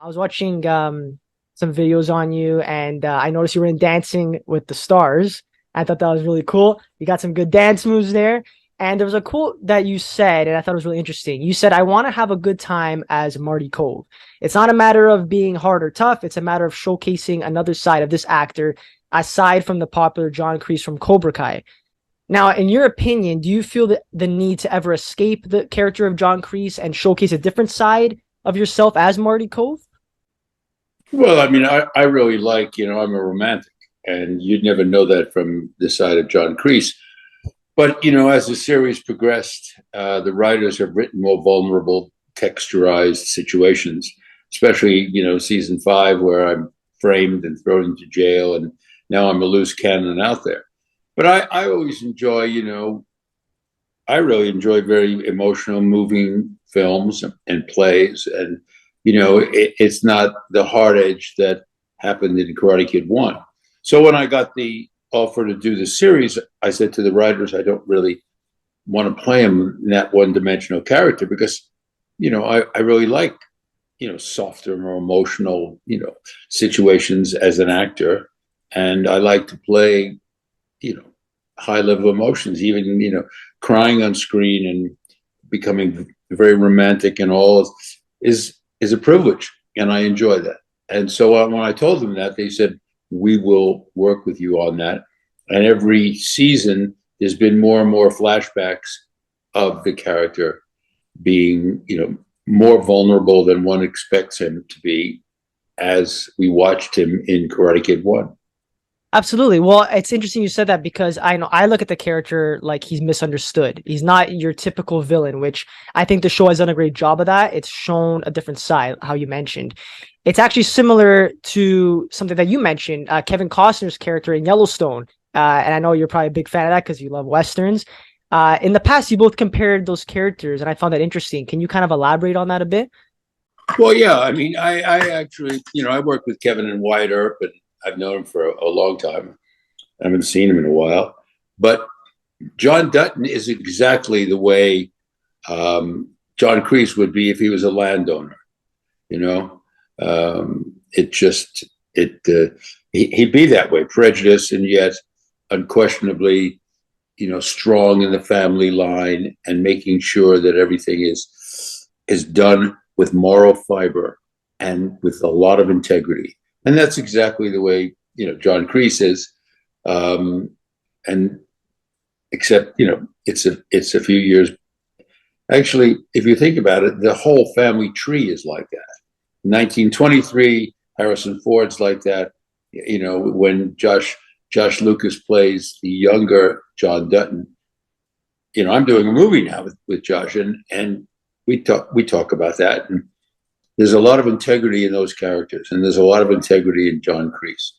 was watching some videos on you, and I noticed you were in Dancing with the Stars. I thought that was really cool. You got some good dance moves there. And there was a quote that you said, and I thought it was really interesting. You said, "I want to have a good time as Marty Kove. It's not a matter of being hard or tough. It's a matter of showcasing another side of this actor aside from the popular John Kreese from Cobra Kai." Now, in your opinion, do you feel that the need to ever escape the character of John Kreese and showcase a different side of yourself as Marty Kove? Well, I mean, I really like, I'm a romantic, and you'd never know that from the side of John Kreese. But, as the series progressed, the writers have written more vulnerable, texturized situations, especially, season 5, where I'm framed and thrown into jail, and now I'm a loose cannon out there. But I always enjoy, I really enjoy very emotional, moving films and plays. And, it's not the hard edge that happened in Karate Kid 1. So when I got the offer to do the series, I said to the writers, I don't really want to play him in that one-dimensional character because, I really like, softer, more emotional, situations as an actor. And I like to play, high level emotions, even, crying on screen and becoming very romantic and all is a privilege. And I enjoy that. And so when I told them that, they said, we will work with you on that. And every season, there's been more and more flashbacks of the character being, more vulnerable than one expects him to be as we watched him in Karate Kid 1. Absolutely. Well, it's interesting you said that because I know I look at the character like he's misunderstood. He's not your typical villain, which I think the show has done a great job of that. It's shown a different side, how you mentioned. It's actually similar to something that you mentioned, Kevin Costner's character in Yellowstone. And I know you're probably a big fan of that because you love Westerns. In the past, you both compared those characters, and I found that interesting. Can you kind of elaborate on that a bit? Well, yeah, I mean, I actually, I worked with Kevin and Wyatt Earp, and I've known him for a long time. I haven't seen him in a while. But John Dutton is exactly the way John Kreese would be if he was a landowner. You know, it just he'd be that way, prejudiced and yet unquestionably, strong in the family line and making sure that everything is done with moral fiber and with a lot of integrity. And that's exactly the way, John Kreese is. And except, it's a few years. Actually, if you think about it, the whole family tree is like that. 1923, Harrison Ford's like that. When Josh Lucas plays the younger John Dutton, I'm doing a movie now with Josh, and we talk about that. And there's a lot of integrity in those characters, and there's a lot of integrity in John Kreese.